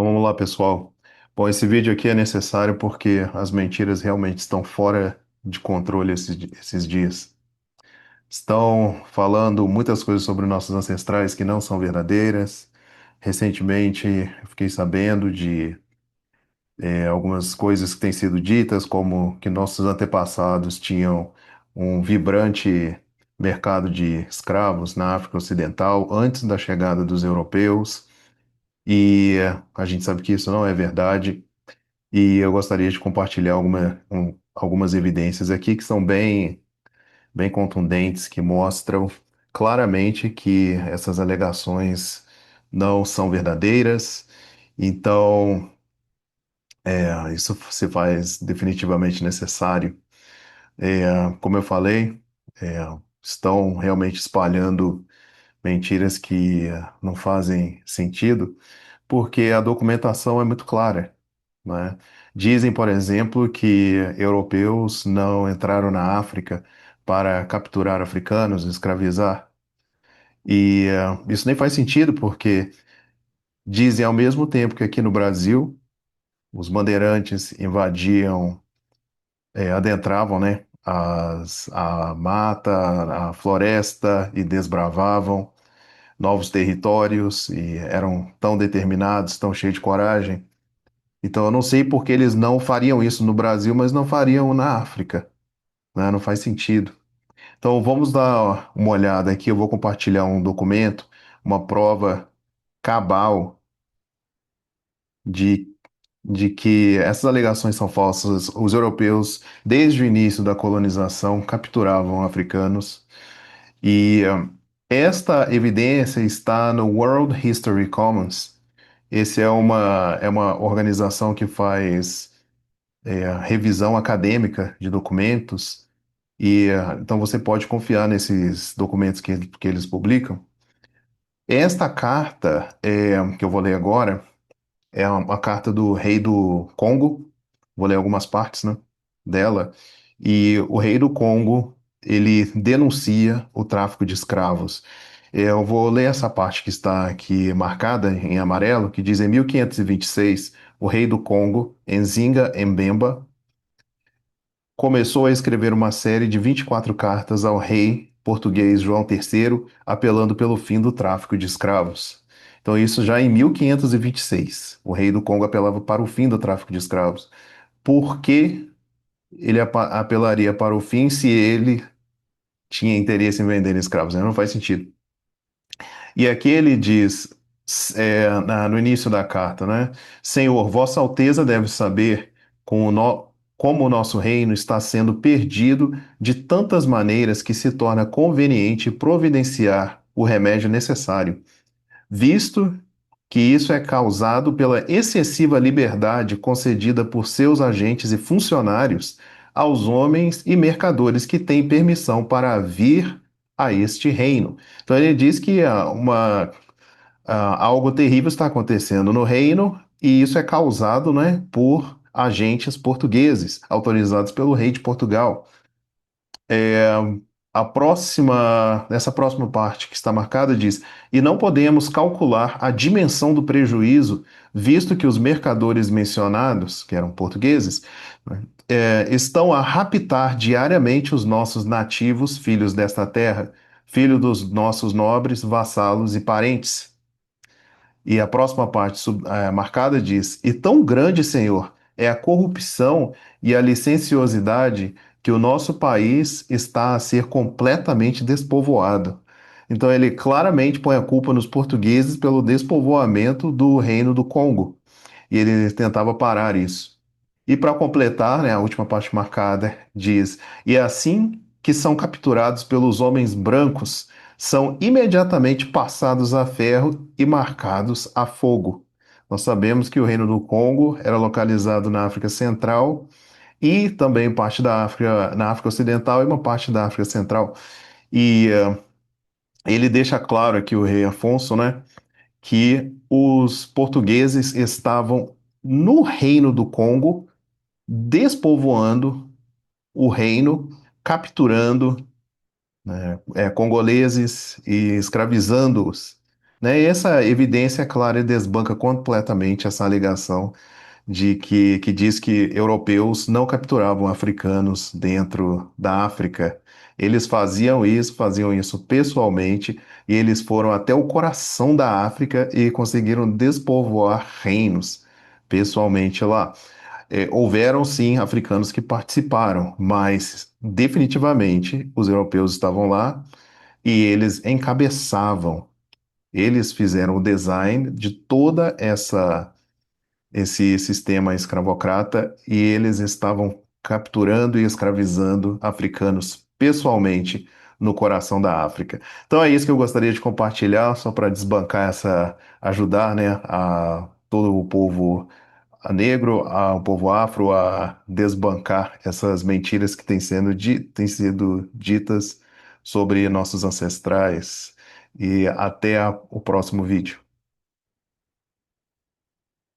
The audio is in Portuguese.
Então vamos lá, pessoal. Bom, esse vídeo aqui é necessário porque as mentiras realmente estão fora de controle esses dias. Estão falando muitas coisas sobre nossos ancestrais que não são verdadeiras. Recentemente, eu fiquei sabendo de algumas coisas que têm sido ditas, como que nossos antepassados tinham um vibrante mercado de escravos na África Ocidental antes da chegada dos europeus. E a gente sabe que isso não é verdade. E eu gostaria de compartilhar algumas evidências aqui que são bem contundentes, que mostram claramente que essas alegações não são verdadeiras. Então, isso se faz definitivamente necessário. Como eu falei, é, estão realmente espalhando mentiras que não fazem sentido, porque a documentação é muito clara, né? Dizem, por exemplo, que europeus não entraram na África para capturar africanos, escravizar. E isso nem faz sentido, porque dizem ao mesmo tempo que aqui no Brasil os bandeirantes invadiam, adentravam, né, a mata, a floresta e desbravavam novos territórios e eram tão determinados, tão cheios de coragem. Então eu não sei por que eles não fariam isso no Brasil, mas não fariam na África, né? Não faz sentido. Então vamos dar uma olhada aqui. Eu vou compartilhar um documento, uma prova cabal de, de que essas alegações são falsas. Os europeus, desde o início da colonização, capturavam africanos e esta evidência está no World History Commons. Esse é uma organização que faz revisão acadêmica de documentos e então você pode confiar nesses documentos que eles publicam. Esta carta que eu vou ler agora é uma carta do rei do Congo. Vou ler algumas partes, né, dela. E o rei do Congo, ele denuncia o tráfico de escravos. Eu vou ler essa parte que está aqui marcada em amarelo, que diz em 1526, o rei do Congo, Nzinga Mbemba, começou a escrever uma série de 24 cartas ao rei português João III, apelando pelo fim do tráfico de escravos. Então, isso já em 1526. O rei do Congo apelava para o fim do tráfico de escravos. Por que ele apelaria para o fim se ele tinha interesse em vender escravos, né? Não faz sentido. E aqui ele diz, no início da carta, né? Senhor, Vossa Alteza deve saber como o nosso reino está sendo perdido de tantas maneiras que se torna conveniente providenciar o remédio necessário, visto que isso é causado pela excessiva liberdade concedida por seus agentes e funcionários aos homens e mercadores que têm permissão para vir a este reino. Então ele diz que algo terrível está acontecendo no reino e isso é causado, né, por agentes portugueses autorizados pelo rei de Portugal. É, essa próxima parte que está marcada diz: e não podemos calcular a dimensão do prejuízo, visto que os mercadores mencionados, que eram portugueses, né, estão a raptar diariamente os nossos nativos, filhos desta terra, filhos dos nossos nobres, vassalos e parentes. E a próxima parte marcada diz: e tão grande, Senhor, é a corrupção e a licenciosidade que o nosso país está a ser completamente despovoado. Então ele claramente põe a culpa nos portugueses pelo despovoamento do Reino do Congo. E ele tentava parar isso. E para completar, né, a última parte marcada diz: e é assim que são capturados pelos homens brancos, são imediatamente passados a ferro e marcados a fogo. Nós sabemos que o Reino do Congo era localizado na África Central e também parte da África, na África Ocidental e uma parte da África Central. E ele deixa claro aqui, o rei Afonso, né, que os portugueses estavam no Reino do Congo, despovoando o reino, capturando, né, congoleses e escravizando-os. Né? E essa evidência, clara, desbanca completamente essa alegação de que diz que europeus não capturavam africanos dentro da África. Eles faziam isso pessoalmente, e eles foram até o coração da África e conseguiram despovoar reinos pessoalmente lá. Houveram sim africanos que participaram, mas definitivamente os europeus estavam lá e eles encabeçavam. Eles fizeram o design de toda essa esse sistema escravocrata e eles estavam capturando e escravizando africanos pessoalmente no coração da África. Então é isso que eu gostaria de compartilhar, só para desbancar ajudar, né, a todo o povo negro, o povo afro a desbancar essas mentiras que têm sido ditas sobre nossos ancestrais. E até o próximo vídeo.